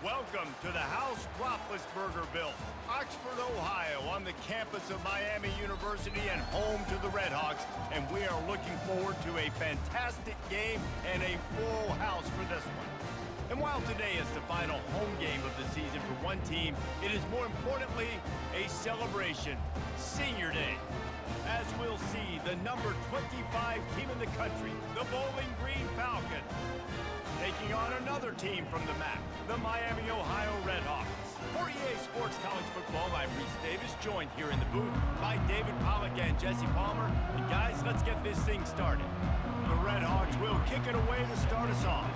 Welcome to the house Roethlisberger built, Oxford, Ohio, on the campus of Miami University and home to the Redhawks. And we are looking forward to a fantastic game and a full house for this one. And while today is the final home game of the season for one team, it is more importantly a celebration, Senior Day. As we'll see, the number 25 team in the country, the Bowling Green Falcons, taking on another team from the MAC, the Miami, Ohio Redhawks. For EA Sports College Football, I'm Reese Davis, joined here in the booth by David Pollack and Jesse Palmer. And guys, let's get this thing started. The Redhawks will kick it away to start us off.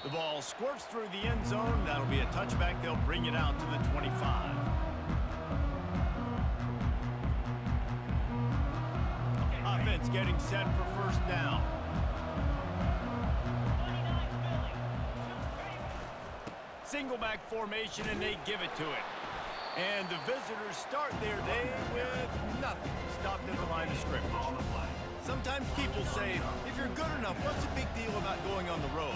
The ball squirts through the end zone. That'll be a touchback. They'll bring it out to the 25. Offense getting set for first down. Single back formation, and they give it to it. And the visitors start their day with nothing. Stopped at the line of scrimmage. Sometimes people say, if you're good enough, what's the big deal about going on the road?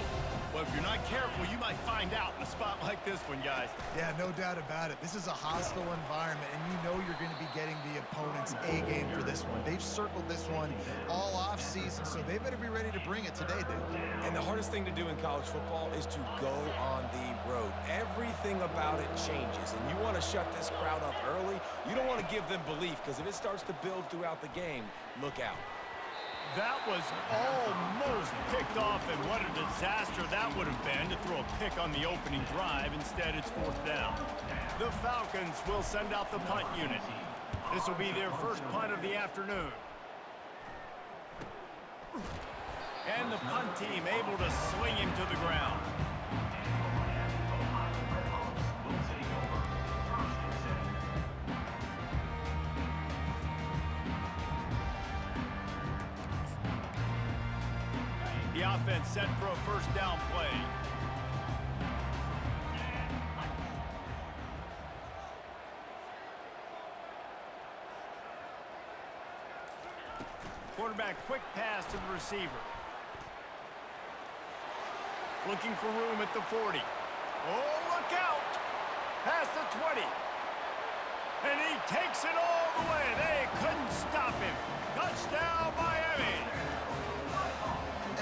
Well, if you're not careful, you might find out in a spot like this one, guys. Yeah, no doubt about it. This is a hostile environment, and you know you're going to be getting the opponent's A-game for this one. They've circled this one all off-season, so they better be ready to bring it today, dude. And the hardest thing to do in college football is to go on the road. Everything about it changes, and you want to shut this crowd up early. You don't want to give them belief, because if it starts to build throughout the game, look out. That was almost picked off, and what a disaster that would have been to throw a pick on the opening drive. Instead, it's fourth down. The Falcons will send out the punt unit. This will be their first punt of the afternoon. And the punt team able to sling him to the ground. The offense set for a first down play. Quarterback quick pass to the receiver. Looking for room at the 40. Oh, look out! Past the 20. And he takes it all the way. They couldn't stop him. Touchdown, Miami!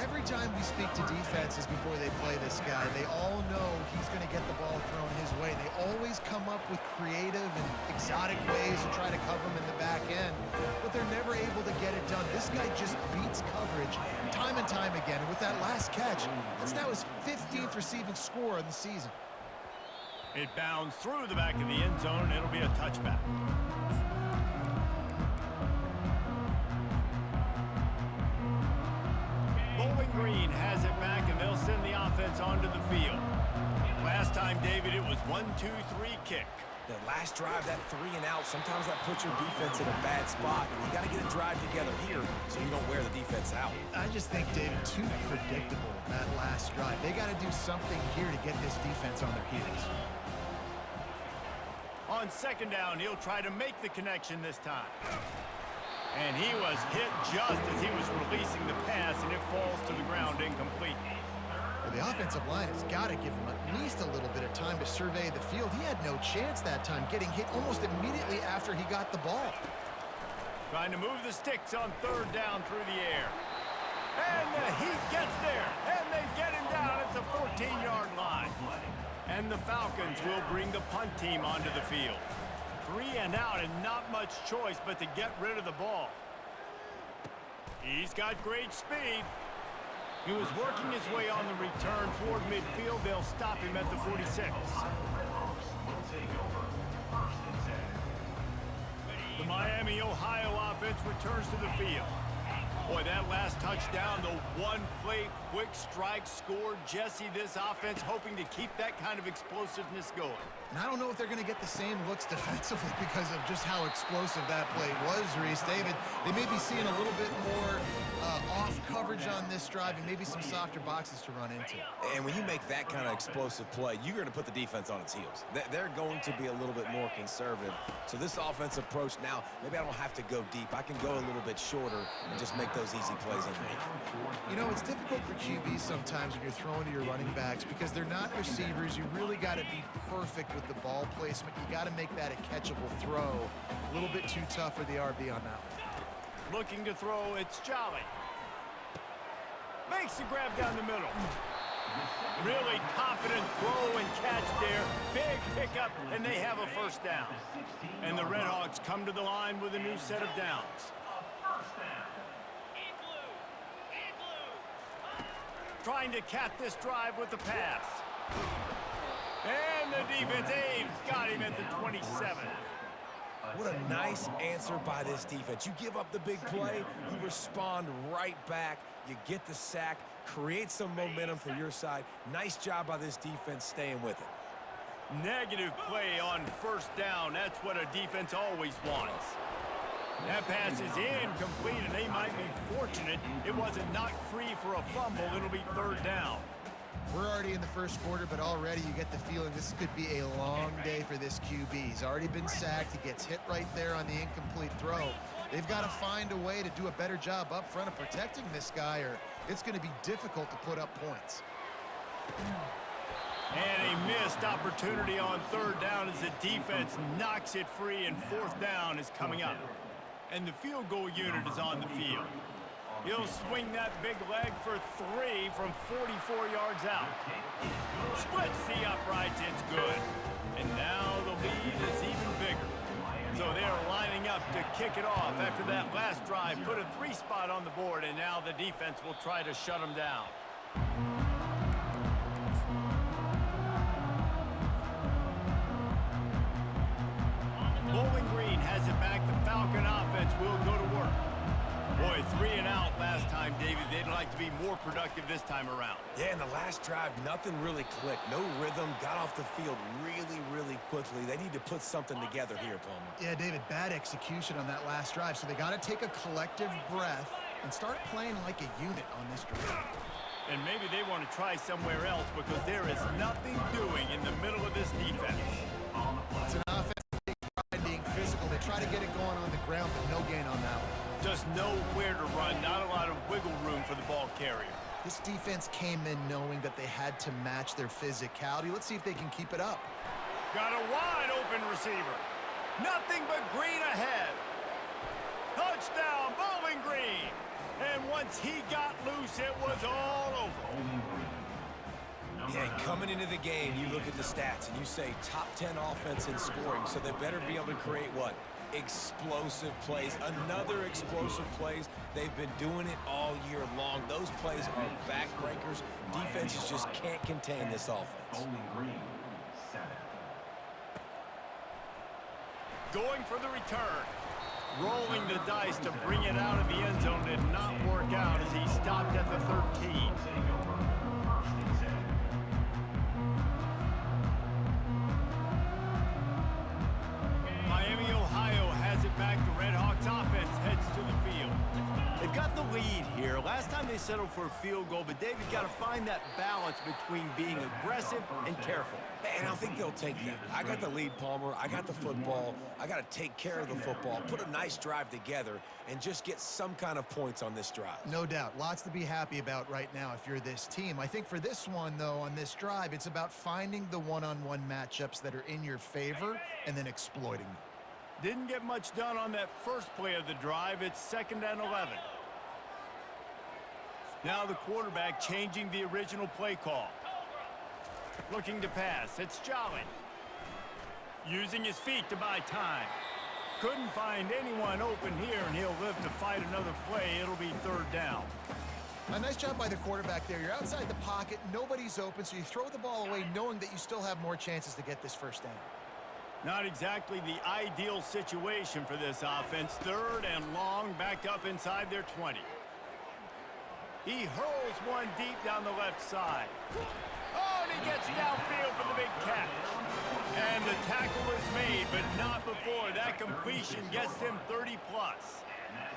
Every time we speak to defenses before they play this guy, they all know he's going to get the ball thrown his way. They always come up with creative and exotic ways to try to cover him in the back end, but they're never able to get it done. This guy just beats coverage time and time again, and with that last catch, that's now his 15th receiving score of the season. It bounds through the back of the end zone, and it'll be a touchback. Bowling Green has it back, and they'll send the offense onto the field. Last time, David, it was 1-2-3 kick. The last drive, that 3 and out, sometimes that puts your defense in a bad spot, and you got to get a drive together here so you don't wear the defense out. I just think, David, too predictable, that last drive. They got to do something here to get this defense on their heels. On second down, he'll try to make the connection this time. And he was hit just as he was releasing the pass, and it falls to the ground incomplete. Well, the offensive line has got to give him at least a little bit of time to survey the field. He had no chance that time, getting hit almost immediately after he got the ball. Trying to move the sticks on third down through the air. And the Heat gets there, and they get him down at the 14-yard line. And the Falcons will bring the punt team onto the field. 3 and out, and not much choice but to get rid of the ball. He's got great speed. He was working his way on the return toward midfield. They'll stop him at the 46. The Miami, Ohio offense returns to the field. Boy, that last touchdown, the one-play quick strike score. Jesse, this offense hoping to keep that kind of explosiveness going. And I don't know if they're going to get the same looks defensively because of just how explosive that play was, Reese. David, they may be seeing a little bit more off coverage on this drive and maybe some softer boxes to run into. And when you make that kind of explosive play, you're going to put the defense on its heels. They're going to be a little bit more conservative. So this offensive approach now, maybe I don't have to go deep. I can go a little bit shorter and just make those easy plays underneath. You know, it's difficult for QBs sometimes when you're throwing to your running backs because they're not receivers. You really got to be perfect with the ball placement. You got to make that a catchable throw. A little bit too tough for the RB on that one. Looking to throw, it's Jolly. Makes the grab down the middle. Really confident throw and catch there. Big pickup, and they have a first down. And the Redhawks come to the line with a new set of downs. Trying to cap this drive with the pass. And the defense aims. Got him at the 27. What a nice answer by this defense. You give up the big play, you respond right back, you get the sack, create some momentum for your side. Nice job by this defense staying with it. Negative play on first down. That's what a defense always wants. That pass is incomplete, and they might be fortunate it wasn't knocked free for a fumble. It'll be third down. We're already in the first quarter, but already you get the feeling this could be a long day for this QB. He's already been sacked. He gets hit right there on the incomplete throw. They've got to find a way to do a better job up front of protecting this guy, or it's going to be difficult to put up points. And a missed opportunity on third down as the defense knocks it free, and fourth down is coming up. And the field goal unit is on the field. He'll swing that big leg for 3 from 44 yards out. Splits the uprights, it's good. And now the lead is even bigger. So they're lining up to kick it off after that last drive. Put a 3 spot on the board, and now the defense will try to shut them down. Bowling Green has it back. The Falcon offense will go to work. Boy, 3 and out last time, David. They'd like to be more productive this time around. Yeah, in the last drive, nothing really clicked. No rhythm, got off the field really quickly. They need to put something together here, Palmer. Yeah, David, bad execution on that last drive, so they got to take a collective breath and start playing like a unit on this drive. And maybe they want to try somewhere else because there is nothing doing in the middle of this defense. It's an offense being physical. They try to get it going on the ground, but no gain on that one. Just nowhere to run, not a lot of wiggle room for the ball carrier. This defense came in knowing that they had to match their physicality. Let's see if they can keep it up. Got a wide open receiver. Nothing but green ahead. Touchdown, Bowling Green. And once he got loose, it was all over. Yeah, coming into the game, you look at the stats and you say top 10 offense in scoring, so they better be able to create what? Explosive plays, another explosive plays. They've been doing it all year long. Those plays are backbreakers. Defenses just can't contain this offense. Going for the return. Rolling the dice to bring it out of the end zone did not work out as he stopped at the 13. Miami, Ohio has it back. The Redhawks offense heads to the field. They've got the lead here. Last time they settled for a field goal, but David got to find that balance between being aggressive and careful. And I think they'll take that. I got the lead, Palmer. I got the football. I got to take care of the football, put a nice drive together, and just get some kind of points on this drive. No doubt. Lots to be happy about right now if you're this team. I think for this one, though, on this drive, it's about finding the one-on-one matchups that are in your favor and then exploiting them. Didn't get much done on that first play of the drive. It's 2nd and 11. Now the quarterback changing the original play call. Looking to pass. It's Jolly. Using his feet to buy time. Couldn't find anyone open here, and he'll live to fight another play. It'll be third down. A nice job by the quarterback there. You're outside the pocket. Nobody's open, so you throw the ball away knowing that you still have more chances to get this first down. Not exactly the ideal situation for this offense. 3rd and long, backed up inside their 20. He hurls one deep down the left side. Oh, and he gets downfield for the big catch. And the tackle is made, but not before. That completion gets them 30+.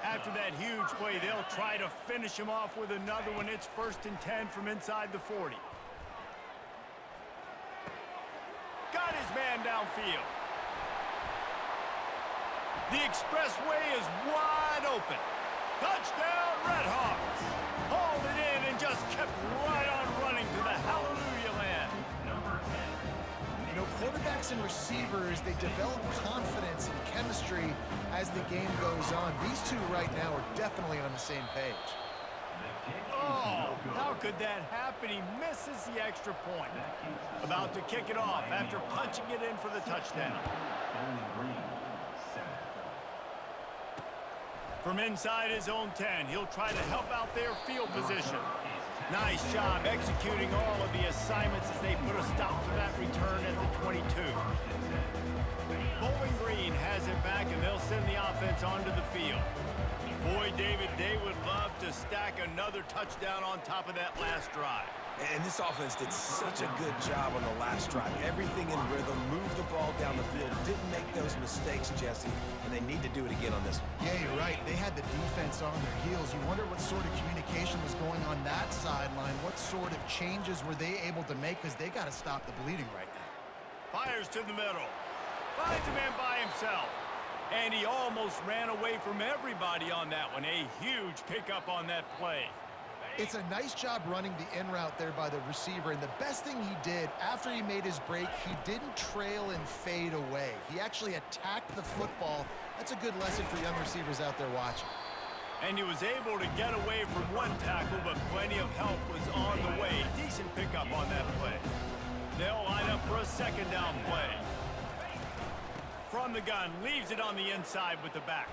After that huge play, they'll try to finish him off with another one. It's 1st and 10 from inside the 40. Got his man downfield. The expressway is wide open. Touchdown, Redhawks! Hauled it in and just kept right on running to the hallelujah land. You know, quarterbacks and receivers, they develop confidence and chemistry as the game goes on. These two right now are definitely on the same page. Oh, how could that happen? He misses the extra point. About to kick it off after punching it in for the touchdown. From inside his own 10, he'll try to help out their field position. Nice job executing all of the assignments as they put a stop to that return at the 22. Bowling Green has it back, and they'll send the offense onto the field. Boy, David, they would love to stack another touchdown on top of that last drive. And this offense did such a good job on the last drive. Everything in rhythm, moved the ball down the field, didn't make those mistakes, Jesse, and they need to do it again on this one. Yeah, you're right. They had the defense on their heels. You wonder what sort of communication was going on that sideline. What sort of changes were they able to make, because they got to stop the bleeding right now. Fires to the middle. Finds a man by himself. And he almost ran away from everybody on that one. A huge pickup on that play. It's a nice job running the in route there by the receiver, and the best thing he did after he made his break, he didn't trail and fade away. He actually attacked the football. That's a good lesson for young receivers out there watching. And he was able to get away from one tackle, but plenty of help was on the way. Decent pickup on that play. They'll line up for a second down play. From the gun, leaves it on the inside with the back.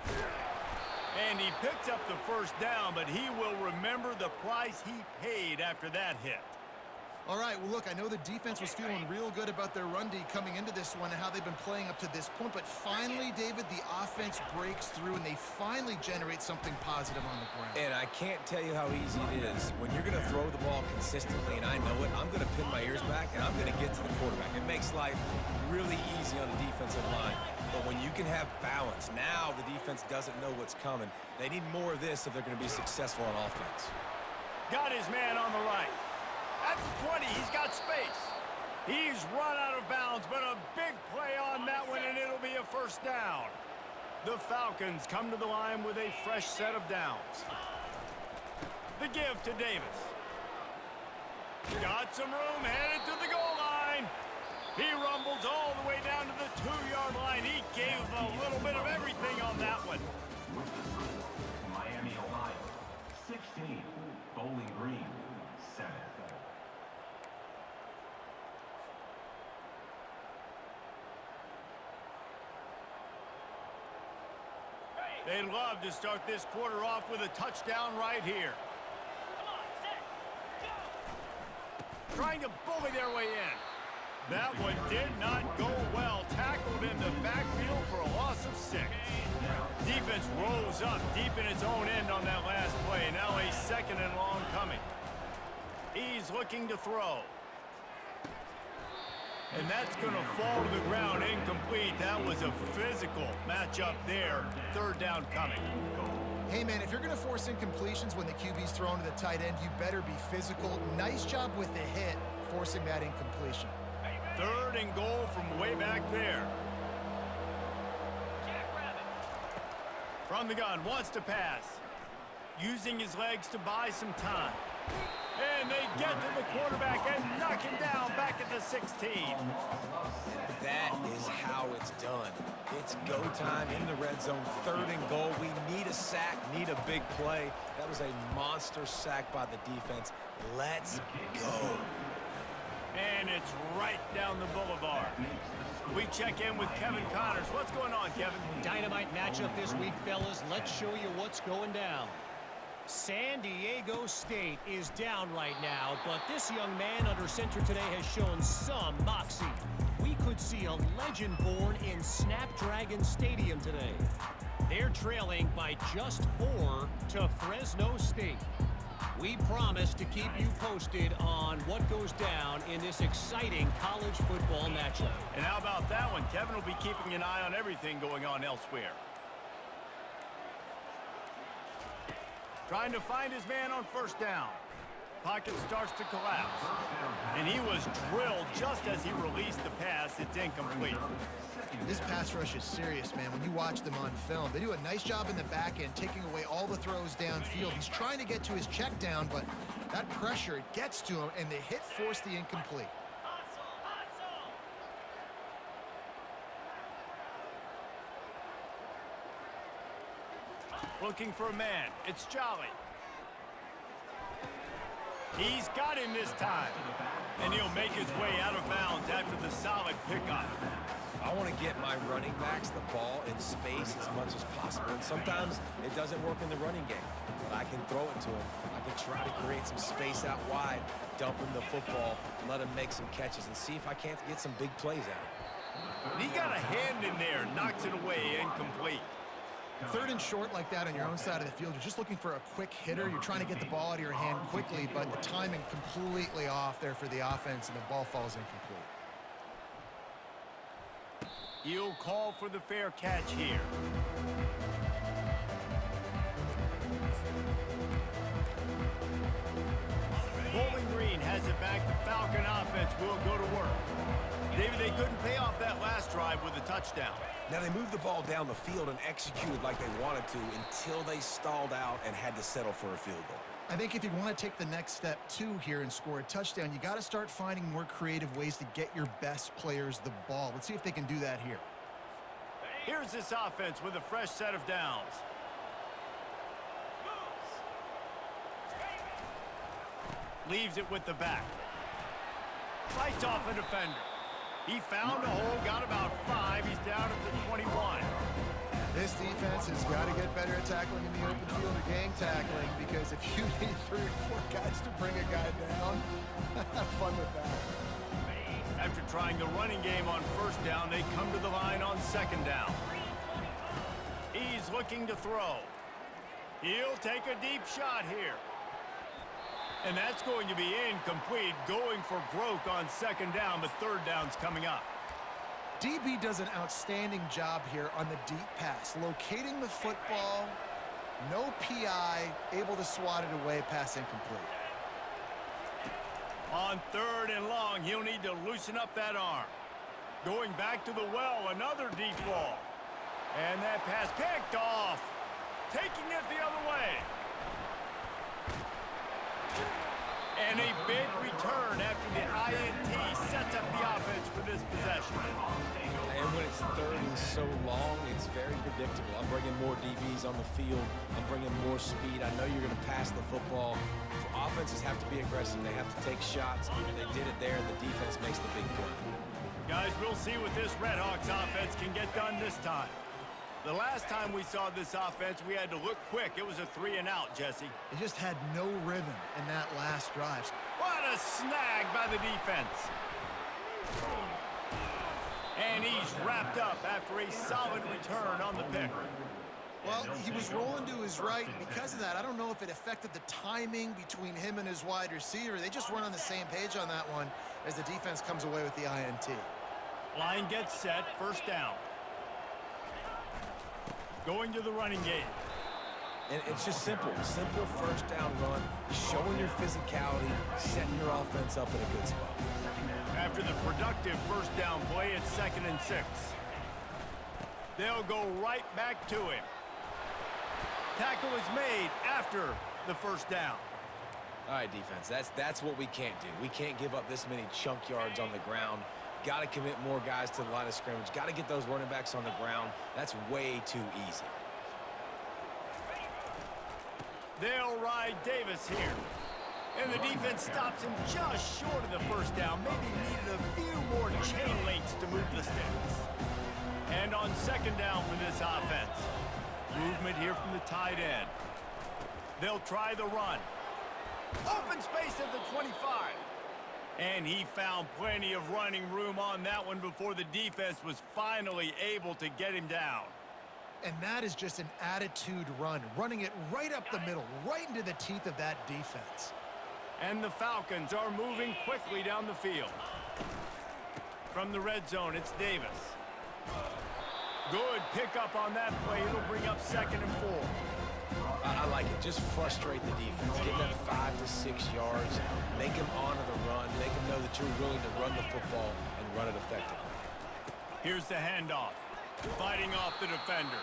And he picks up the first down, but he will remember the price he paid after that hit. All right, well, look, I know the defense was feeling real good about their run D coming into this one and how they've been playing up to this point, but finally, David, the offense breaks through and they finally generate something positive on the ground. And I can't tell you how easy it is. When you're going to throw the ball consistently, and I know it, I'm going to pin my ears back, and I'm going to get to the quarterback. It makes life really easy on the defensive line. But when you can have balance, now the defense doesn't know what's coming. They need more of this if they're going to be successful on offense. Got his man on the right. At the 20, he's got space. He's run out of bounds, but a big play on that one, and it'll be a first down. The Falcons come to the line with a fresh set of downs. The give to Davis. Got some room, headed to the goal line. He rumbles all the way down to the 2-yard line. He gave a little bit of everything on that one. Miami, Ohio, 16. Bowling Green, 7. They'd love to start this quarter off with a touchdown right here. Trying to bully their way in. That one did not go well. Tackled in the backfield for a loss of 6. Defense rose up deep in its own end on that last play. Now a second and long coming. He's looking to throw. And that's going to fall to the ground incomplete. That was a physical matchup there. Third down coming. Hey, man, if you're going to force incompletions when the QB's thrown to the tight end, you better be physical. Nice job with the hit, forcing that incompletion. Third and goal from way back there. From the gun, wants to pass. Using his legs to buy some time. And they get to the quarterback and knock him down back at the 16. That is how it's done. It's go time in the red zone. Third and goal. We need a sack, need a big play. That was a monster sack by the defense. Let's go. And it's right down the boulevard. We check in with Kevin Connors. What's going on, Kevin? Dynamite matchup this week, fellas. Let's show you what's going down. San Diego State is down right now, but this young man under center today has shown some moxie. We could see a legend born in Snapdragon Stadium today. They're trailing by just 4 to Fresno State. We promise to keep you posted on what goes down in this exciting college football matchup. And how about that one? Kevin will be keeping an eye on everything going on elsewhere. Trying to find his man on first down. pocket starts to collapse. And he was drilled just as he released the pass. It's incomplete. This pass rush is serious, man. When you watch them on film, they do a nice job in the back end, taking away all the throws downfield. He's trying to get to his check down, but that pressure, it gets to him, and the hit forced the incomplete. Looking for a man. It's Jolly. He's got him this time. And he'll make his way out of bounds after the solid pickup. I want to get my running backs the ball in space as much as possible. And sometimes it doesn't work in the running game. But I can throw it to him. I can try to create some space out wide, dump him the football, and let him make some catches and see if I can't get some big plays out of him. He got a hand in there, knocks it away, incomplete. Third and short like that on your own side of the field, you're just looking for a quick hitter. You're trying to get the ball out of your hand quickly, but the timing completely off there for the offense, and the ball falls incomplete. He'll call for the fair catch here. Bowling Green has it back. The Falcon offense will go to work. David, they couldn't pay off that last drive with a touchdown. Now, they moved the ball down the field and executed like they wanted to until they stalled out and had to settle for a field goal. I think if you want to take the next step, too, here and score a touchdown, you got to start finding more creative ways to get your best players the ball. Let's see if they can do that here. Here's this offense with a fresh set of downs. Leaves it with the back. Fights off a defender. He found a hole, got about 5. He's down at the 21. This defense has got to get better at tackling in the open field or gang tackling, because if you need 3 or 4 guys to bring a guy down, have fun with that. After trying the running game on first down, they come to the line on second down. He's looking to throw. He'll take a deep shot here. And that's going to be incomplete, going for broke on second down, but third down's coming up. DB does an outstanding job here on the deep pass, locating the football, no PI, able to swat it away, pass incomplete. On third and long, he'll need to loosen up that arm. Going back to the well, another deep ball. And that pass picked off, taking it the other way. And a big return after the INT sets up the offense for this possession. And when it's third and so long, it's very predictable. I'm bringing more DBs on the field. I'm bringing more speed. I know you're going to pass the football. Offenses have to be aggressive. They have to take shots. They did it there, and the defense makes the big play. Guys, we'll see what this Redhawks offense can get done this time. The last time we saw this offense, we had to look quick. It was a 3 and out, Jesse. They just had no rhythm in that last drive. What a snag by the defense. And he's wrapped up after a solid return on the pick. Well, he was rolling to his right, and because of that, I don't know if it affected the timing between him and his wide receiver. They just weren't on the same page on that one as the defense comes away with the INT. Line gets set, first down. Going to the running game. And it's just simple first down run, showing your physicality, setting your offense up in a good spot. After the productive first down play, it's 2nd and 6. They'll go right back to him. Tackle is made after the first down. All right, defense, that's what we can't do. We can't give up this many chunk yards on the ground. Got to commit more guys to the line of scrimmage. Got to get those running backs on the ground. That's way too easy. They'll ride Davis here. And the defense stops him just short of the first down. Maybe needed a few more chain links to move the sticks. And on second down for this offense. Movement here from the tight end. They'll try the run. Open space at the 25. And he found plenty of running room on that one before the defense was finally able to get him down. And that is just an attitude run, running it right up the middle, right into the teeth of that defense. And the Falcons are moving quickly down the field. From the red zone, it's Davis. Good pickup on that play. It'll bring up 2nd and 4. I like it. Just frustrate the defense. Get that 5 to 6 yards. Make them honor the run. Make them know that you're willing to run the football and run it effectively. Here's the handoff. Fighting off the defender.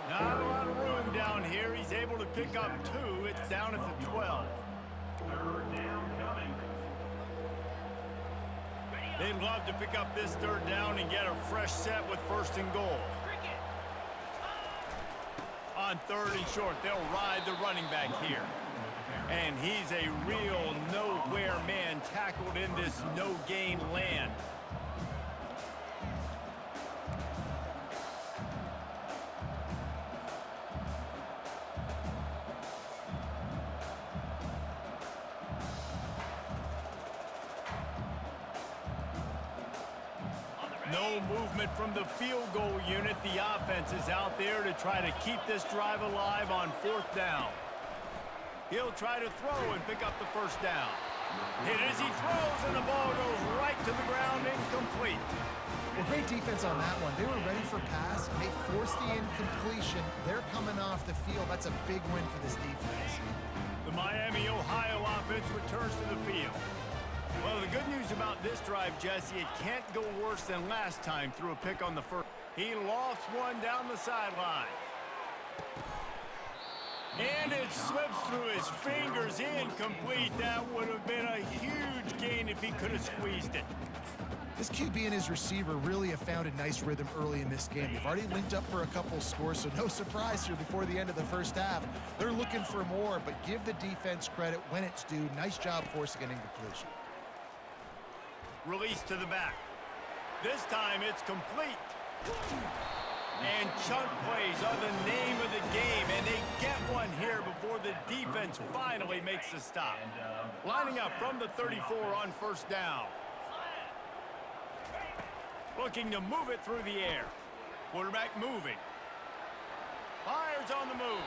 Not a lot of room down here. He's able to pick up 2. It's down at the 12. Third down coming. They'd love to pick up this third down and get a fresh set with 1st and goal. On 3rd and short, they'll ride the running back here. And he's a real nowhere man tackled in this no-gain land. No movement from the field goal unit. The offense is out there to try to keep this drive alive on 4th down. He'll try to throw and pick up the 1st down. Hit as he throws, and the ball goes right to the ground, incomplete. Well, great defense on that one. They were ready for pass, and they forced the incompletion. They're coming off the field. That's a big win for this defense. The Miami, Ohio offense returns to the field. Well, the good news about this drive, Jesse, it can't go worse than last time through a pick on the 1st. He lofts one down the sideline. And it slips through his fingers, incomplete. That would have been a huge gain if he could have squeezed it. This QB and his receiver really have found a nice rhythm early in this game. They've already linked up for a couple scores, so no surprise here before the end of the 1st half. They're looking for more, but give the defense credit when it's due. Nice job forcing an incompletion. Release to the back. This time it's complete. And chunk plays are the name of the game, and they get one here before the defense finally makes the stop. Lining up from the 34 on 1st down. Looking to move it through the air. Quarterback moving. Fires on the move.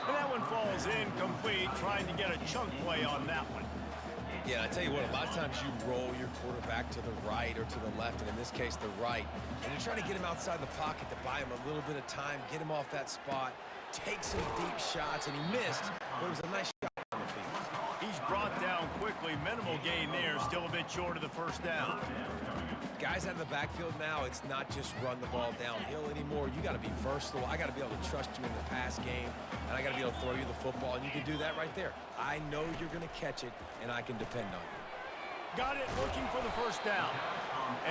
And that one falls incomplete, trying to get a chunk play on that one. Yeah, I tell you what, a lot of times you roll your quarterback to the right or to the left, and in this case, the right. And you're trying to get him outside the pocket to buy him a little bit of time, get him off that spot, take some deep shots, and he missed, but it was a nice shot on the field. He's brought down quickly. Minimal gain there, still a bit short of the 1st down. Guys out of the backfield now, it's not just run the ball downhill anymore. You got to be versatile. I got to be able to trust you in the pass game, and I got to be able to throw you the football, and you can do that right there. I know you're going to catch it, and I can depend on you. Got it looking for the 1st down.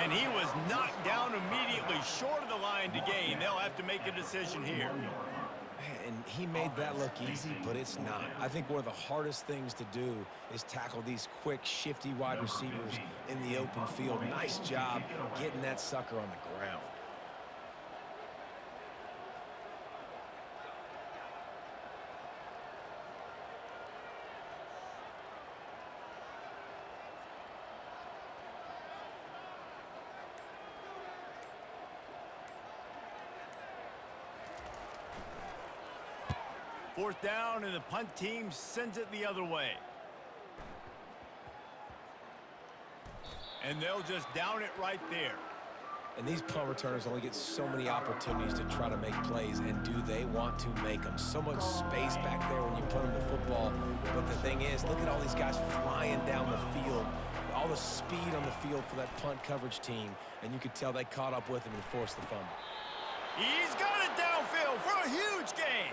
And he was knocked down immediately short of the line to gain. They'll have to make a decision here. And he made that look easy, but it's not. I think one of the hardest things to do is tackle these quick, shifty wide receivers in the open field. Nice job getting that sucker on the ground. Fourth down, and the punt team sends it the other way. And they'll just down it right there. And these punt returners only get so many opportunities to try to make plays, and do they want to make them? So much space back there when you put them the football. But the thing is, look at all these guys flying down the field. All the speed on the field for that punt coverage team. And you could tell they caught up with him and forced the fumble. He's got it downfield for a huge gain.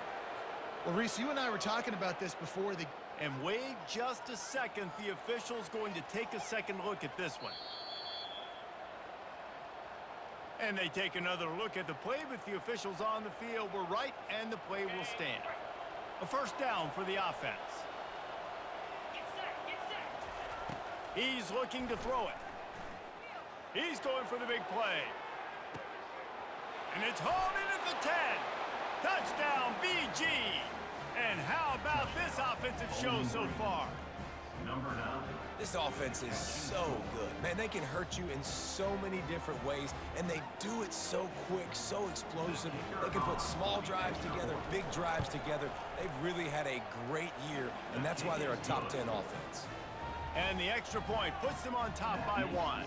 Well, Reese, you and I were talking about this before. And wait just a second. The official's going to take a second look at this one. And they take another look at the play, but the officials on the field were right, and the play will stand. A 1st down for the offense. He's looking to throw it. He's going for the big play. And it's hauled in at the 10. Touchdown, BG. And how about this offensive show so far? Number 9. This offense is so good. Man, they can hurt you in so many different ways, and they do it so quick, so explosive. They can put small drives together, big drives together. They've really had a great year, and that's why they're a top 10 offense. And the extra point puts them on top by 1.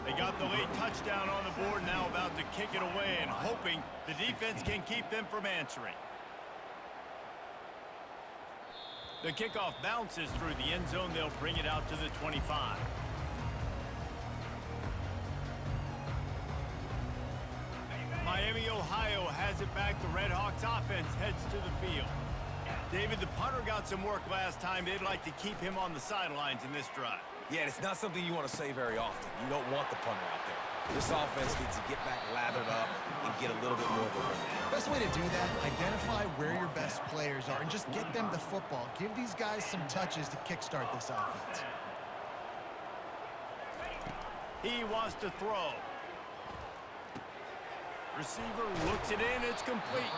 They got the late touchdown on the board, now about to kick it away and hoping the defense can keep them from answering. The kickoff bounces through the end zone. They'll bring it out to the 25. Miami, Ohio has it back. The Red Hawks offense heads to the field. David, the punter got some work last time. They'd like to keep him on the sidelines in this drive. Yeah, it's not something you want to say very often. You don't want the punter out there. This offense needs to get back lathered up and get a little bit more of a run. Best way to do that, identify where your best players are and just get them the football. Give these guys some touches to kickstart this offense. He wants to throw. Receiver looks it in. It's complete.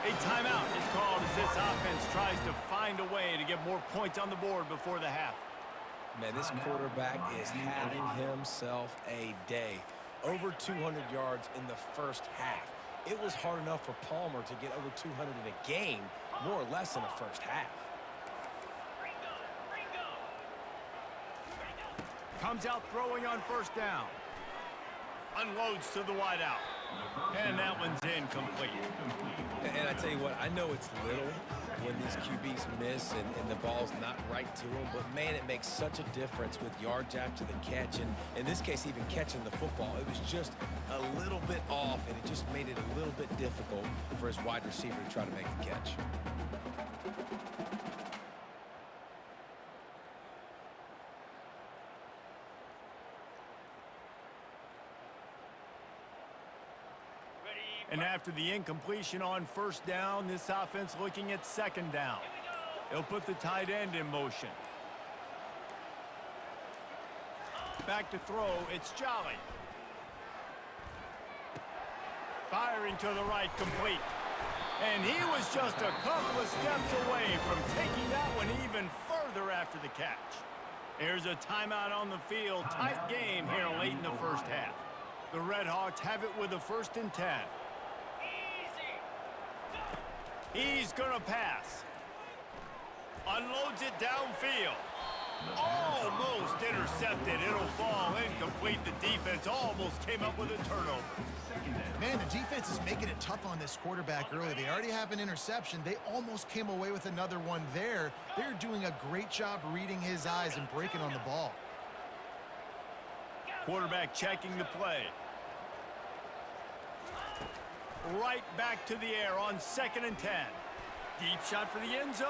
A timeout is called as this offense tries to find a way to get more points on the board before the half. Man, this quarterback is having himself a day. Over 200 yards in the first half. It was hard enough for Palmer to get over 200 in a game, more or less in the first half. Comes out throwing on first down. Unloads to the wideout. And that one's incomplete. And I tell you what, I know it's little when these QBs miss and the ball's not right to them, but man, it makes such a difference with yards after the catch, and in this case, even catching the football. It was just a little bit off, and it just made it a little bit difficult for his wide receiver to try to make the catch. And after the incompletion on first down, this offense looking at second down. They'll put the tight end in motion. Back to throw, it's Jolly. Firing to the right, complete. And he was just a couple of steps away from taking that one even further after the catch. Here's a timeout on the field. Tight game here late in the first half. The Red Hawks have it with a 1st and 10. He's gonna pass. Unloads it downfield. Almost intercepted. It'll fall incomplete. The defense almost came up with a turnover. Man, the defense is making it tough on this quarterback early. They already have an interception. They almost came away with another one there. They're doing a great job reading his eyes and breaking on the ball. Quarterback checking the play. Right back to the air on 2nd and 10. Deep shot for the end zone.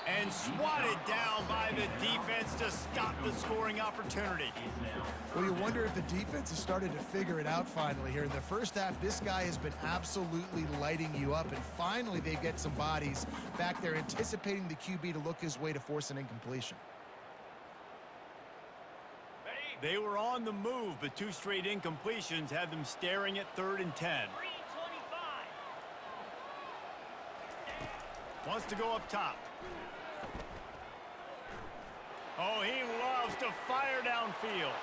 And swatted down by the defense to stop the scoring opportunity. Well, you wonder if the defense has started to figure it out finally here. In the first half, this guy has been absolutely lighting you up, and finally they get some bodies back there anticipating the QB to look his way to force an incompletion. They were on the move, but 2 straight incompletions had them staring at 3rd and 10. Wants to go up top. Oh, he loves to fire downfield.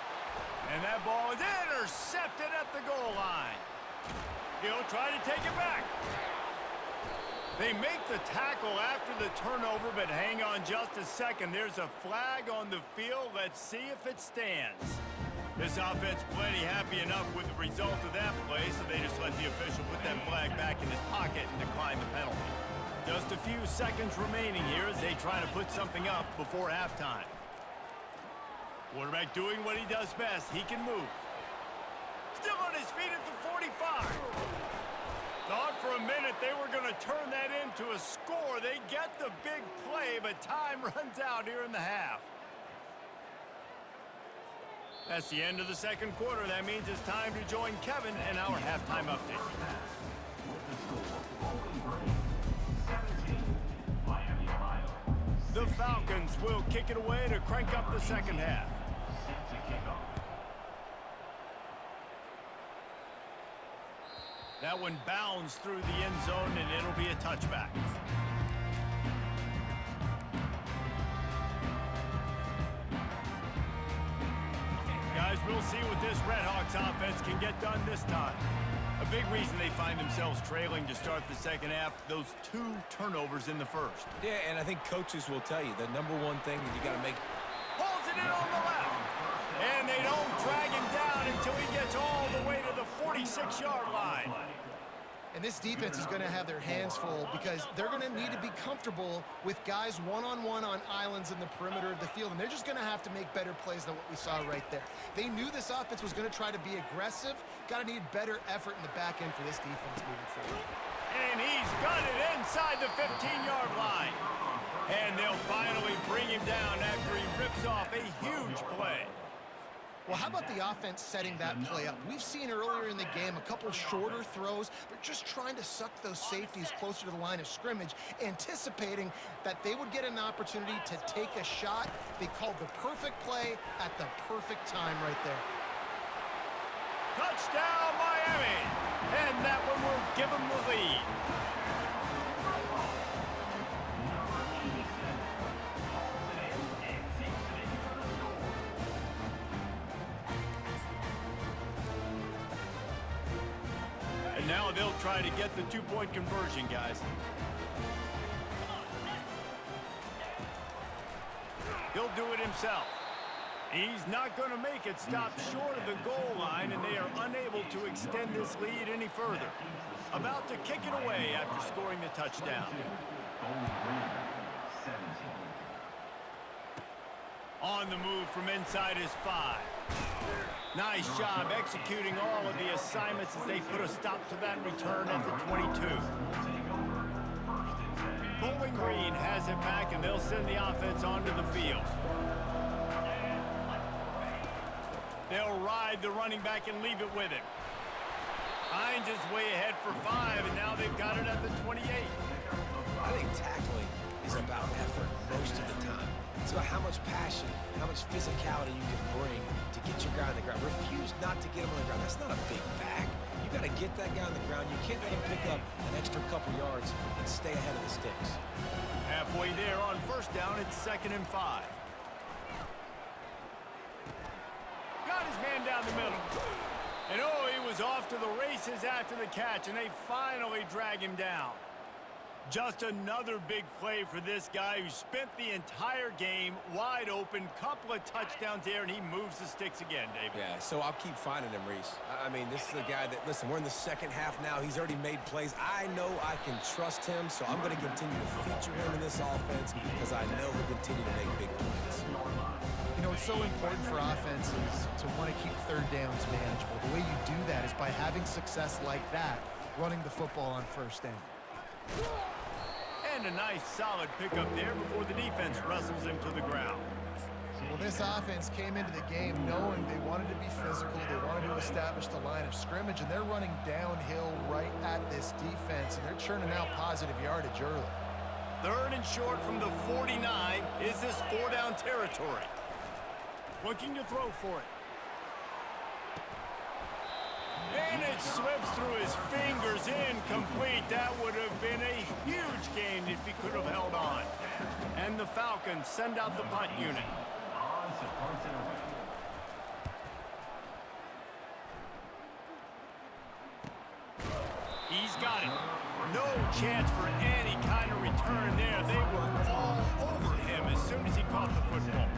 And that ball is intercepted at the goal line. He'll try to take it back. They make the tackle after the turnover, but hang on just a second. There's a flag on the field. Let's see if it stands. This offense plenty happy enough with the result of that play, so they just let the official put that flag back in his pocket and decline the penalty. Just a few seconds remaining here as they try to put something up before halftime. Quarterback doing what he does best. He can move. Still on his feet at the 45. Thought for a minute they were going to turn that into a score. They get the big play, but time runs out here in the half. That's the end of the second quarter. That means it's time to join Kevin in our halftime update. The Falcons will kick it away to crank up the second half. That one bounds through the end zone, and it'll be a touchback. Guys, we'll see what this Red Hawks offense can get done this time. A big reason they find themselves trailing to start the second half, those 2 turnovers in the first. Yeah, and I think coaches will tell you the number one thing that you got to make. Pulls it in on the left. And they don't drag him down until he gets all the way to the 46-yard line. And this defense is going to have their hands full because they're going to need to be comfortable with guys one-on-one on islands in the perimeter of the field, and they're just going to have to make better plays than what we saw right there. They knew this offense was going to try to be aggressive. Got to need better effort in the back end for this defense moving forward. And he's got it inside the 15-yard line. And they'll finally bring him down after he rips off a huge play. Well, how about the offense setting that play up? We've seen earlier in the game a couple shorter throws. They're just trying to suck those safeties closer to the line of scrimmage, anticipating that they would get an opportunity to take a shot. They called the perfect play at the perfect time right there. Touchdown, Miami! And that one will give them the lead. And now they'll try to get the two-point conversion, guys. He'll do it himself. He's not going to make it stop short of the goal line, and they are unable to extend this lead any further. About to kick it away after scoring the touchdown. On the move from inside his 5. Nice job executing all of the assignments as they put a stop to that return at the 22. Bowling Green has it back, and they'll send the offense onto the field. They'll ride the running back and leave it with him. Hines is way ahead for 5, and now they've got it at the 28. I think tackling is about effort most of the time. It's about how much passion, how much physicality you can bring to get your guy on the ground. Refuse not to get him on the ground. That's not a big back. You got to get that guy on the ground. You can't let him pick up an extra couple yards and stay ahead of the sticks. Halfway there on first down, it's 2nd and 5. Got his man down the middle. And oh, he was off to the races after the catch, and they finally drag him down. Just another big play for this guy who spent the entire game wide open. Couple of touchdowns there, and he moves the sticks again, David. Yeah, so I'll keep finding him, Reese. I mean, this is a guy that, listen, we're in the second half now. He's already made plays. I know I can trust him, so I'm going to continue to feature him in this offense because I know he'll continue to make big plays. You know, it's so important for offenses to want to keep third downs manageable. The way you do that is by having success like that, running the football on first down. And a nice solid pickup there before the defense wrestles him to the ground. Well, this offense came into the game knowing they wanted to be physical, they wanted to establish the line of scrimmage, and they're running downhill right at this defense, and they're churning out positive yardage early. 3rd and short from the 49. Is this 4-down territory? Looking to throw for it. And it slips through his fingers, incomplete. That would have been a huge gain if he could have held on. And the Falcons send out the punt unit. He's got it. No chance for any kind of return there. They were all over him as soon as he caught the football.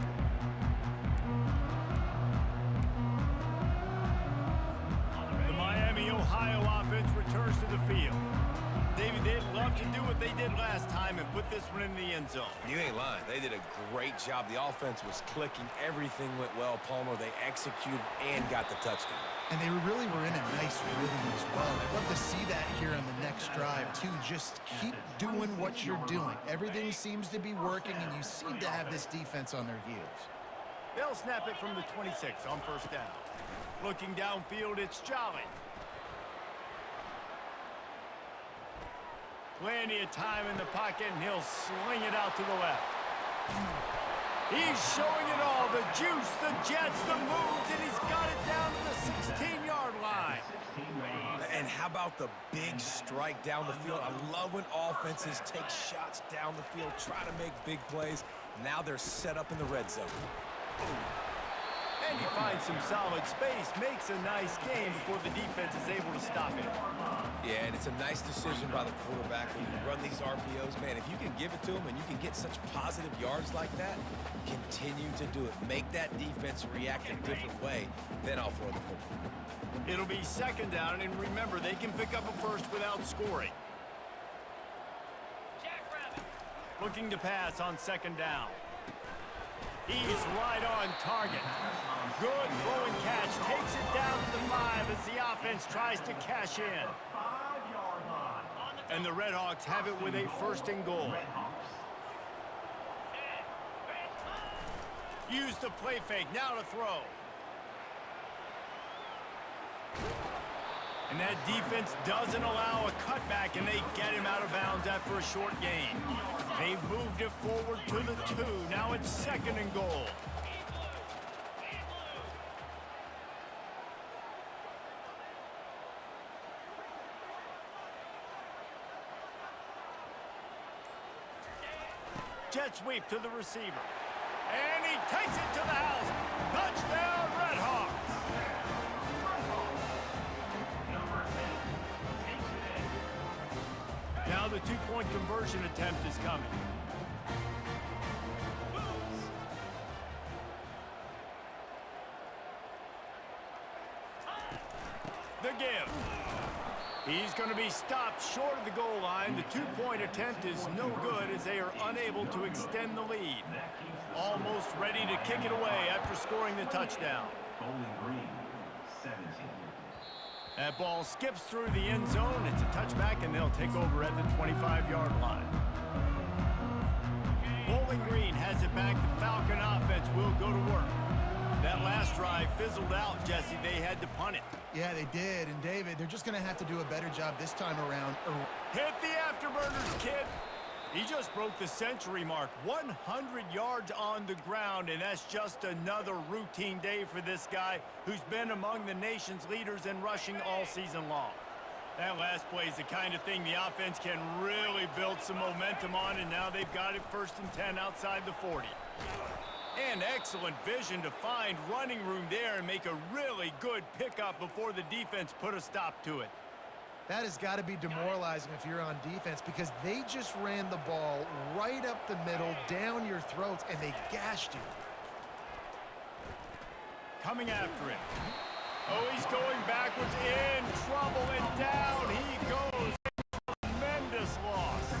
Ohio offense returns to the field. David, they'd love to do what they did last time and put this one in the end zone. You ain't lying. They did a great job. The offense was clicking. Everything went well, Palmer. They executed and got the touchdown. And they really were in a nice rhythm as well. I'd love to see that here on the next drive, too. Just keep doing what you're doing. Everything seems to be working, and you seem to have this defense on their heels. They'll snap it from the 26 on first down. Looking downfield, it's Jolly. Plenty of time in the pocket, and he'll sling it out to the left. He's showing it all, the juice, the jets, the moves, and he's got it down to the 16-yard line. And how about the big strike down the field? I love when offenses take shots down the field, try to make big plays. Now they're set up in the red zone. And he finds some solid space, makes a nice game before the defense is able to stop him. Yeah, and it's a nice decision by the quarterback when you run these RPOs. Man, if you can give it to him and you can get such positive yards like that, continue to do it. Make that defense react a different way, then I'll throw the football. It'll be second down, and remember, they can pick up a first without scoring. Looking to pass on second down. He's right on target. Good throw and catch. Takes it down to the 5 as the offense tries to cash in. And the Redhawks have it with a first and goal. Use the play fake. Now to throw. And that defense doesn't allow a cutback, and they get him out of bounds after a short gain. They've moved it forward to the 2. Now it's second and goal. Jet sweep to the receiver. And he takes it to the house. Touchdown, Redhawks. Now the two-point conversion attempt is coming. The give. He's going to be stopped short of the goal line. The two-point attempt is no good as they are unable to extend the lead. Almost ready to kick it away after scoring the touchdown. Bowling Green, 17. That ball skips through the end zone. It's a touchback, and they'll take over at the 25-yard line. Bowling Green has it back. The Falcon offense will go to work. That last drive fizzled out, Jesse. They had to punt it. Yeah, they did. And, David, they're just going to have to do a better job this time around. Hit the afterburners, kid. He just broke the century mark. 100 yards on the ground, and that's just another routine day for this guy who's been among the nation's leaders in rushing all season long. That last play is the kind of thing the offense can really build some momentum on, and now they've got it first and 10 outside the 40. And excellent vision to find running room there and make a really good pickup before the defense put a stop to it. That has got to be demoralizing if you're on defense because they just ran the ball right up the middle, down your throats, and they gashed you. Coming after him. Oh, he's going backwards, in trouble, and down he goes. Tremendous loss.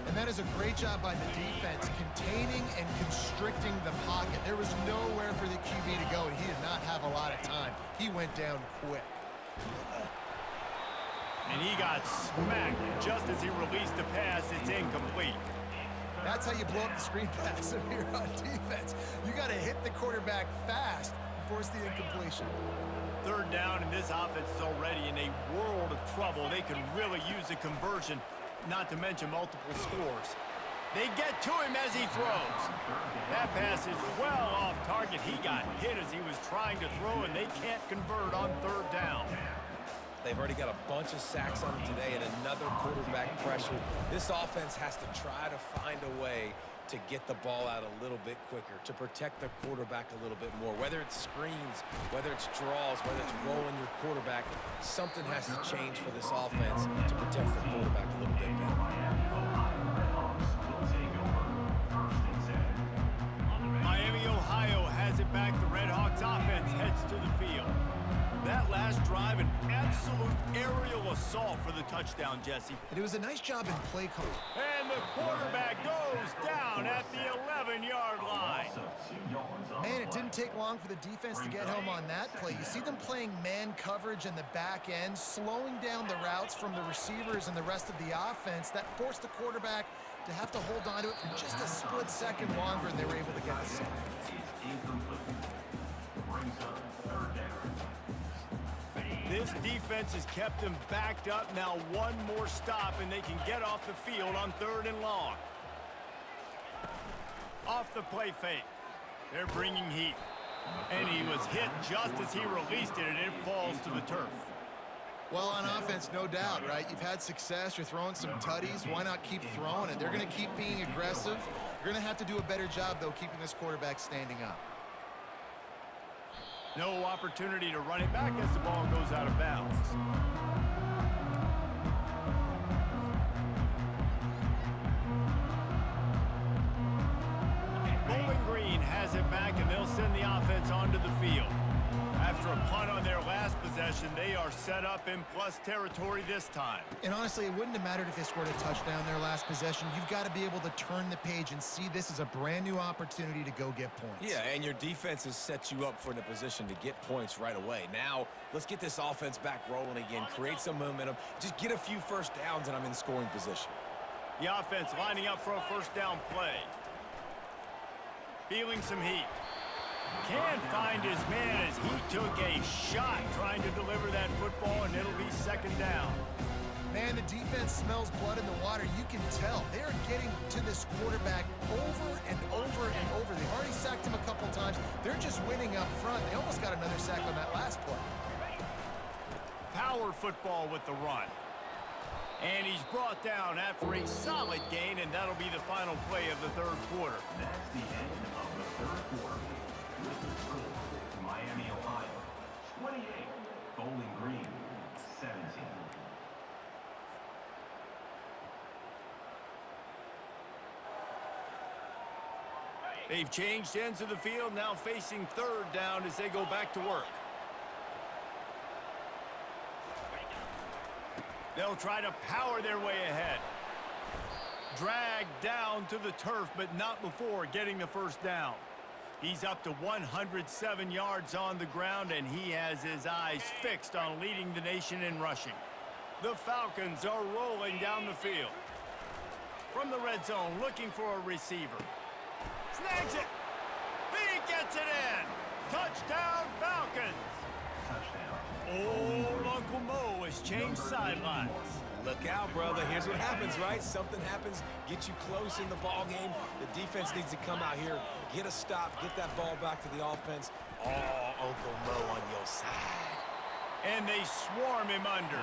And that is a great job by the defense, containing and constricting the pocket. There was nowhere for the QB to go, and he did not have a lot of time. He went down quick. And he got smacked just as he released the pass. It's incomplete. That's how you blow up the screen pass if you're on defense. You got to hit the quarterback fast and force the incompletion. Third down, and this offense is already in a world of trouble. They could really use a conversion, not to mention multiple scores. They get to him as he throws. That pass is well off target. He got hit as he was trying to throw, and they can't convert on third down. They've already got a bunch of sacks on them today and another quarterback pressure. This offense has to try to find a way to get the ball out a little bit quicker, to protect the quarterback a little bit more. Whether it's screens, whether it's draws, whether it's rolling your quarterback, something has to change for this offense to protect the quarterback a little bit better. Miami, Ohio has it back. The Redhawks offense heads to the field. That last drive, an absolute aerial assault for the touchdown, Jesse. And it was a nice job in play call. And the quarterback goes down at the 11-yard line. Man, it didn't take long for the defense to get home on that play. You see them playing man coverage in the back end, slowing down the routes from the receivers and the rest of the offense. That forced the quarterback to have to hold on to it for just a split second longer, and they were able to get the sack. This defense has kept them backed up. Now one more stop, and they can get off the field on third and long. Off the play fake. They're bringing heat. And he was hit just as he released it, and it falls to the turf. Well, on offense, no doubt, right? You've had success. You're throwing some tutties. Why not keep throwing it? They're going to keep being aggressive. You're going to have to do a better job, though, keeping this quarterback standing up. No opportunity to run it back as the ball goes out of bounds. Bowling Green has it back, and they'll send the offense onto the field. After a punt on their last possession, they are set up in plus territory this time. And honestly, it wouldn't have mattered if they scored a touchdown their last possession. You've got to be able to turn the page and see this as a brand new opportunity to go get points. Yeah, and your defense has set you up for the position to get points right away. Now, let's get this offense back rolling again, create some momentum, just get a few first downs, and I'm in scoring position. The offense lining up for a first down play. Feeling some heat. Can't find his man as he took a shot trying to deliver that football, and it'll be second down. Man, the defense smells blood in the water. You can tell. They're getting to this quarterback over and over and over. They've already sacked him a couple times. They're just winning up front. They almost got another sack on that last play. Power football with the run. And he's brought down after a solid gain, and that'll be the final play of the third quarter. That's the end of the third quarter. With the score, Miami, Ohio, 28. Bowling Green, 17. They've changed ends of the field, now facing third down as they go back to work. They'll try to power their way ahead. Dragged down to the turf, but not before getting the first down. He's up to 107 yards on the ground, and he has his eyes fixed on leading the nation in rushing. The Falcons are rolling down the field. From the red zone, looking for a receiver. Snags it. He gets it in. Touchdown, Falcons. Touchdown. Old Uncle Mo has changed sidelines. Look out, brother. Here's what happens, right? Something happens, get you close in the ball game. The defense needs to come out here, get a stop, get that ball back to the offense. Oh, Uncle Mo on your side. And they swarm him under.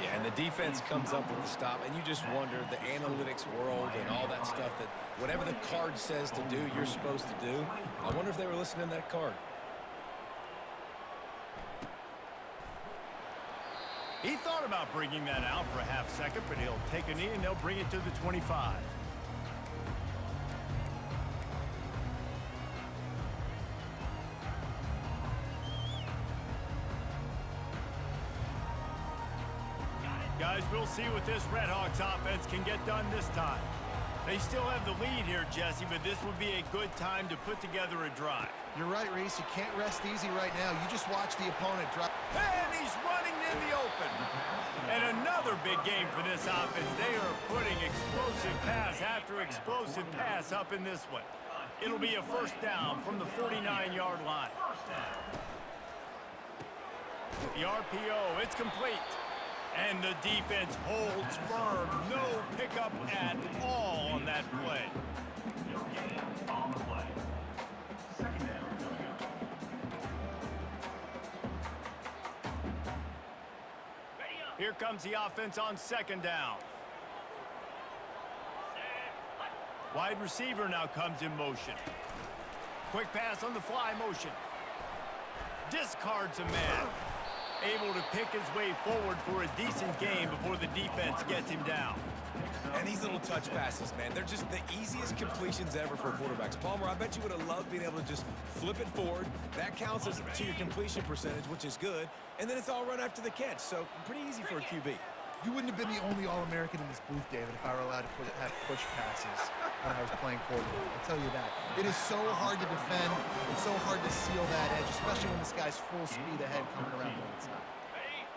Yeah, and the defense comes up with the stop, and you just wonder, the analytics world and all that stuff, that whatever the card says to do, you're supposed to do. I wonder if they were listening to that card. He thought about bringing that out for a half second, but he'll take a knee and they'll bring it to the 25. Guys, we'll see what this Red Hawks offense can get done this time. They still have the lead here, Jesse, but this would be a good time to put together a drive. You're right, Reese. You can't rest easy right now. You just watch the opponent drop. And he's running in the open. And another big game for this offense. They are putting explosive pass after explosive pass up in this one. It'll be a first down from the 49-yard line. The RPO, it's complete. And the defense holds firm. No pickup at all on that play. No gain on the play. Second down. Here comes the offense on second down. Wide receiver now comes in motion. Quick pass on the fly motion. Discards a man. Able to pick his way forward for a decent game before the defense gets him down. And these little touch passes, man, they're just the easiest completions ever for quarterbacks. Palmer, I bet you would have loved being able to just flip it forward. That counts as to your completion percentage, which is good. And then it's all run after the catch, so pretty easy for a QB. You wouldn't have been the only All-American in this booth, David, if I were allowed to have push passes when I was playing quarterback. I'll tell you that. It is so hard to defend. It's so hard to seal that edge, especially when this guy's full speed ahead coming around the inside.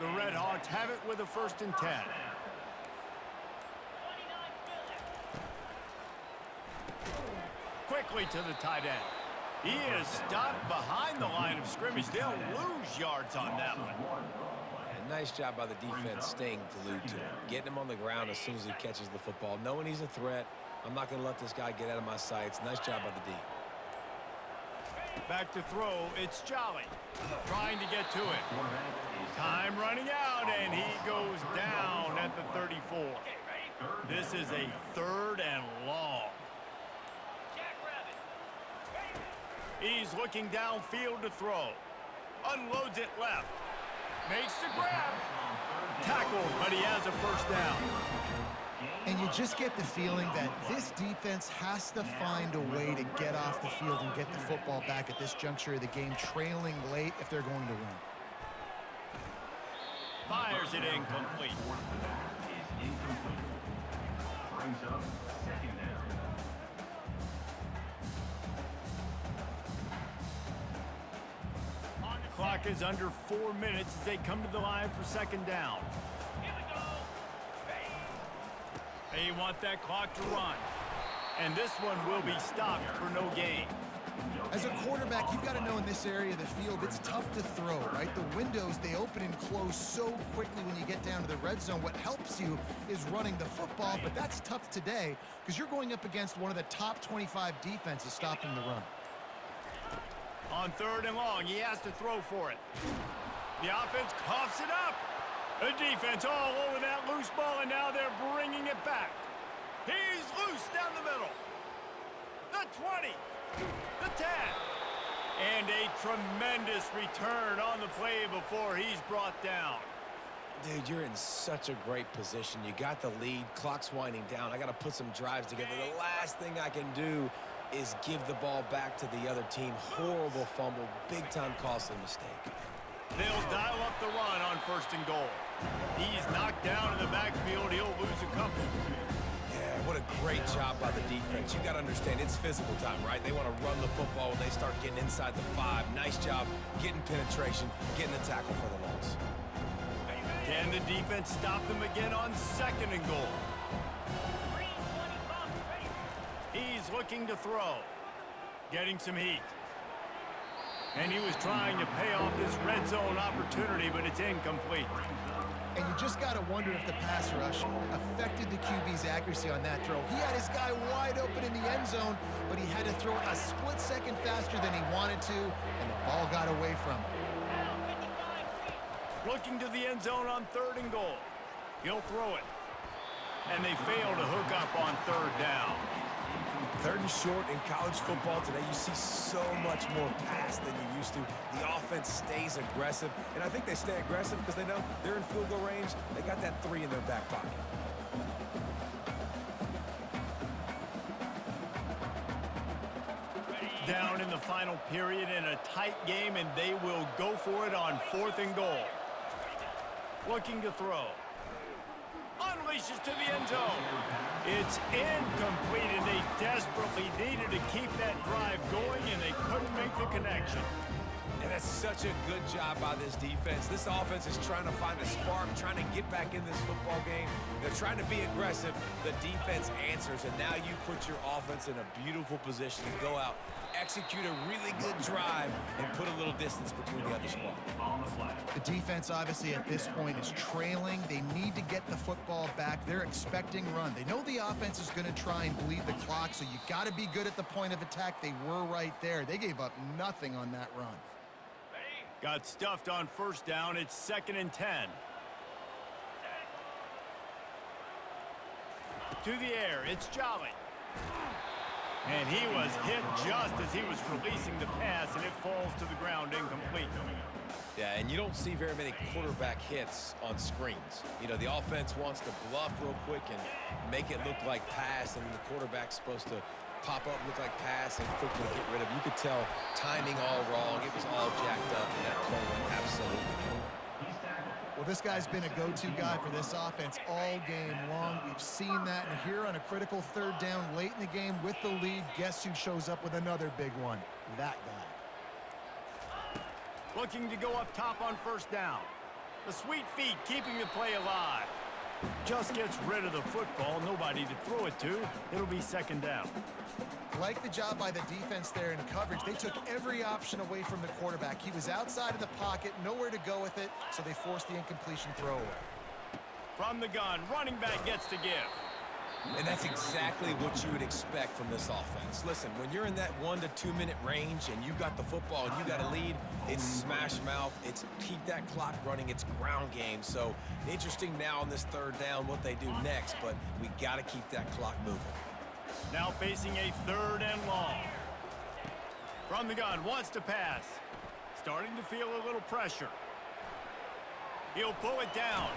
The Red Hawks have it with a 1st and 10. Quickly to the tight end. He is stopped behind the line of scrimmage. They'll lose yards on that one. And nice job by the defense staying glued to him, getting him on the ground as soon as he catches the football, knowing he's a threat. I'm not going to let this guy get out of my sights. Nice job by the D. Back to throw, it's Jolly. Trying to get to it. Time running out, and he goes down at the 34. This is a 3rd and long. He's looking downfield to throw. Unloads it left. Makes the grab. Tackled, but he has a first down. And you just get the feeling that this defense has to find a way to get off the field and get the football back at this juncture of the game, trailing late if they're going to win. Fires it incomplete. Is incomplete. Brings up second down. Clock is under 4 minutes as they come to the line for second down. They want that clock to run. And this one will be stopped for no gain. As a quarterback, you've got to know in this area of the field, it's tough to throw, right? The windows, they open and close so quickly when you get down to the red zone. What helps you is running the football, but that's tough today because you're going up against one of the top 25 defenses stopping the run. On 3rd and long, he has to throw for it. The offense coughs it up. The defense all over that loose ball, and now they're bringing it back. He's loose down the middle. The 20. The 10. And a tremendous return on the play before he's brought down. Dude, you're in such a great position. You got the lead. Clock's winding down. I got to put some drives together. The last thing I can do is give the ball back to the other team. Horrible fumble. Big-time costly mistake. They'll dial up the run on 1st and goal. He's knocked down in the backfield. He'll lose a couple. Yeah, what a great job by the defense. You got to understand, it's physical time, right? They want to run the football when they start getting inside the 5. Nice job getting penetration, getting the tackle for the loss. Can the defense stop them again on 2nd and goal? He's looking to throw. Getting some heat. And he was trying to pay off this red zone opportunity, but it's incomplete. And you just got to wonder if the pass rush affected the QB's accuracy on that throw. He had his guy wide open in the end zone, but he had to throw it a split second faster than he wanted to, and the ball got away from him. Looking to the end zone on 3rd and goal. He'll throw it. And they fail to hook up on 3rd down. 3rd and short in college football today, you see so much more pass than you used to. The offense stays aggressive, and I think they stay aggressive because they know they're in field goal range. They got that 3 in their back pocket. Down in the final period in a tight game, and they will go for it on 4th and goal. Looking to throw. Unleashes to the end zone. It's incomplete, and they desperately needed to keep that drive going, and they couldn't make the connection. And that's such a good job by this defense. This offense is trying to find a spark, trying to get back in this football game. They're trying to be aggressive. The defense answers, and now you put your offense in a beautiful position to go out, execute a really good drive, and put a little distance between the other squad. The defense, obviously, at this point is trailing. They need to get the football back. They're expecting run. They know the offense is going to try and bleed the clock, so you got to be good at the point of attack. They were right there. They gave up nothing on that run. Got stuffed on 1st down. It's 2nd and 10. To the air, it's Jolly. And he was hit just as he was releasing the pass, and it falls to the ground incomplete. Yeah, and you don't see very many quarterback hits on screens. You know, the offense wants to bluff real quick and make it look like pass, and the quarterback's supposed to pop up, look like pass, and quickly get rid of it. You could tell timing all wrong. It was all jacked up, and that play went absolutely nowhere. Well, this guy's been a go-to guy for this offense all game long. We've seen that, and here on a critical 3rd down late in the game with the lead, guess who shows up with another big one? That guy. Looking to go up top on 1st down. The sweet feet keeping the play alive. Just gets rid of the football. Nobody to throw it to. It'll be 2nd down. Like the job by the defense there in coverage. They took every option away from the quarterback. He was outside of the pocket, nowhere to go with it, so they forced the incompletion throwaway. From the gun, running back gets to give. And that's exactly what you would expect from this offense. Listen, when you're in that 1 to 2 minute range and you got the football and you got a lead, it's smash mouth, it's keep that clock running, it's ground game. So interesting now on this 3rd down what they do next, but we got to keep that clock moving. Now facing a 3rd and long. From the gun, wants to pass. Starting to feel a little pressure. He'll pull it down.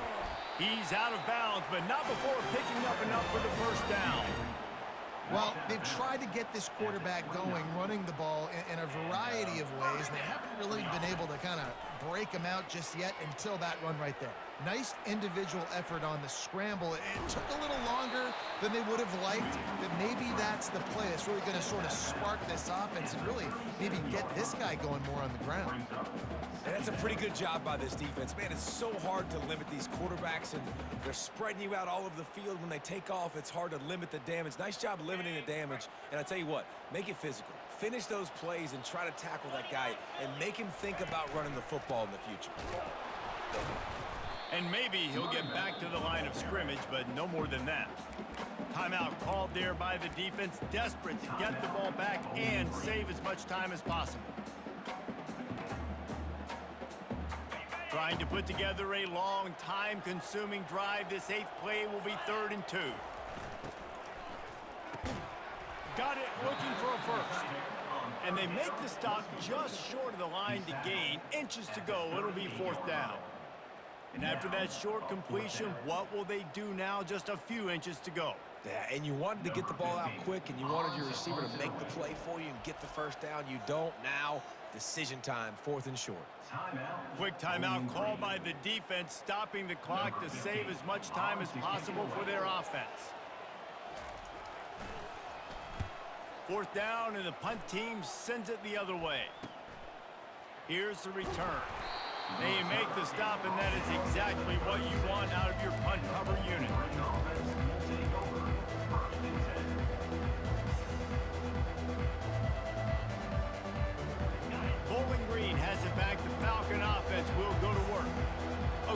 He's out of bounds, but not before picking up enough for the first down. Well, they've tried to get this quarterback going, running the ball in a variety of ways, and they haven't really been able to kind of break him out just yet until that run right there. Nice individual effort on the scramble. It took a little longer than they would have liked, but maybe that's the play that's really going to sort of spark this offense and really maybe get this guy going more on the ground. And that's a pretty good job by this defense. Man, it's so hard to limit these quarterbacks, and they're spreading you out all over the field. When they take off, it's hard to limit the damage. Nice job limiting the damage. And I tell you what, make it physical. Finish those plays and try to tackle that guy and make him think about running the football in the future. And maybe he'll get back to the line of scrimmage, but no more than that. Timeout called there by the defense, desperate to get the ball back and save as much time as possible. Trying to put together a long, time-consuming drive. This 8th play will be 3rd and 2. Got it, looking for a first. And they make the stop just short of the line to gain. Inches to go, it'll be 4th down. And after that short completion, what will they do now? Just a few inches to go. Yeah, and you wanted to get the ball out quick, and you wanted your receiver to make the play for you and get the first down. You don't now. Decision time, 4th and short. Quick timeout called by the defense, stopping the clock to save as much time as possible for their offense. 4th down, and the punt team sends it the other way. Here's the return. They make the stop, and that is exactly what you want out of your punt cover unit. Bowling Green has it back. The Falcon offense will go to work.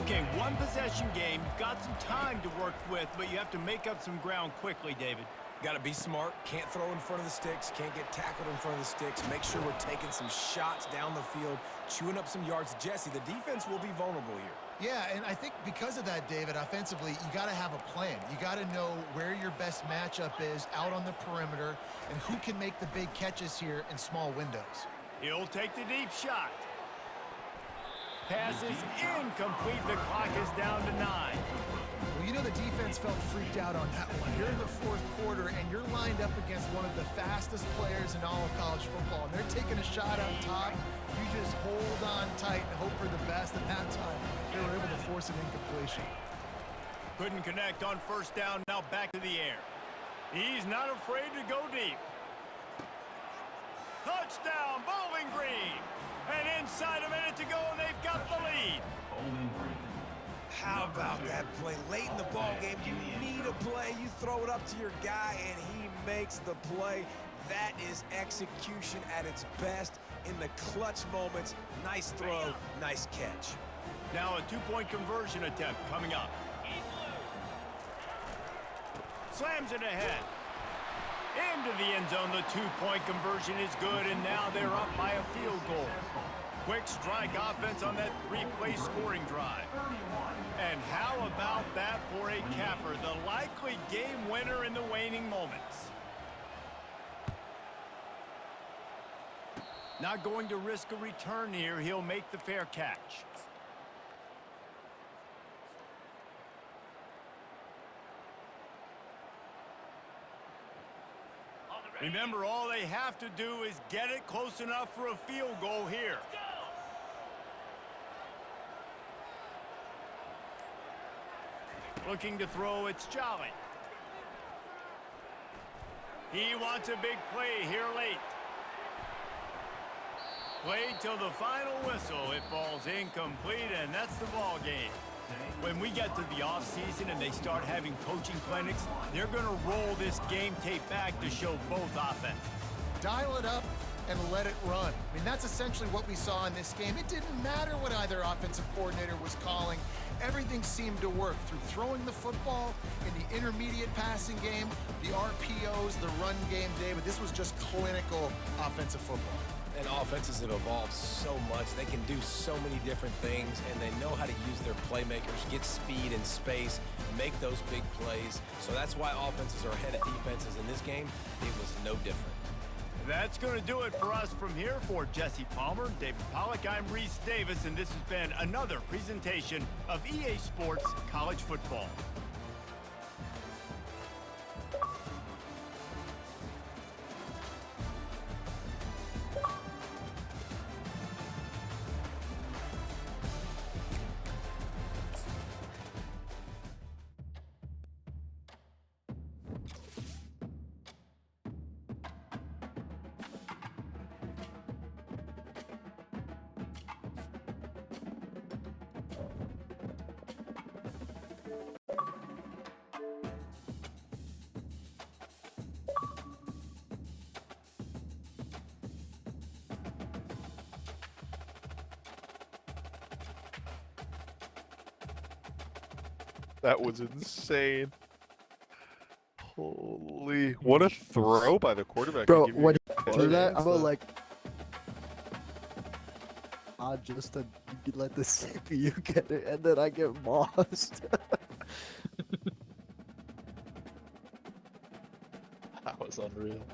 Okay, one possession game. You've got some time to work with, but you have to make up some ground quickly, David. Got to be smart. Can't throw in front of the sticks. Can't get tackled in front of the sticks. Make sure we're taking some shots down the field, chewing up some yards. Jesse, the defense will be vulnerable here. Yeah, and I think because of that, David, offensively, you got to have a plan. You got to know where your best matchup is out on the perimeter and who can make the big catches here in small windows. He'll take the deep shot. Pass is incomplete. The clock is down to 9. Well, you know the defense felt freaked out on that one. You're in the 4th quarter, and you're lined up against one of the fastest players in all of college football, and they're taking a shot up top. You just hold on tight and hope for the best, and that time they were able to force an incompletion. Couldn't connect on 1st down. Now back to the air. He's not afraid to go deep. Touchdown, Bowling Green! And inside a minute to go, and they've got the lead. How about that play? Late in the ball game, you need a play. You throw it up to your guy, and he makes the play. That is execution at its best in the clutch moments. Nice throw, nice catch. Now a 2-point conversion attempt coming up. Slams it ahead. Into the end zone, the 2-point conversion is good, and now they're up by a field goal. Quick strike offense on that 3-play scoring drive. And how about that for a capper, the likely game winner in the waning moments. Not going to risk a return here. He'll make the fair catch. Remember, all they have to do is get it close enough for a field goal here. Looking to throw, it's Jolly. He wants a big play here late. Played till the final whistle. It falls incomplete, and that's the ball game. When we get to the offseason and they start having coaching clinics, they're going to roll this game tape back to show both offenses. Dial it up and let it run. I mean, that's essentially what we saw in this game. It didn't matter what either offensive coordinator was calling. Everything seemed to work through throwing the football in the intermediate passing game, the RPOs, the run game, David. This was just clinical offensive football. And offenses have evolved so much. They can do so many different things, and they know how to use their playmakers, get speed and space, make those big plays. So that's why offenses are ahead of defenses in this game. It was no different. That's going to do it for us from here. For Jesse Palmer, David Pollack, I'm Reese Davis, and this has been another presentation of EA Sports College Football. That was insane. Holy, what a throw by the quarterback. Bro, Give you when a you do that, chance I'm gonna to- like, just to let the CPU get it, and then I get mossed. That was unreal.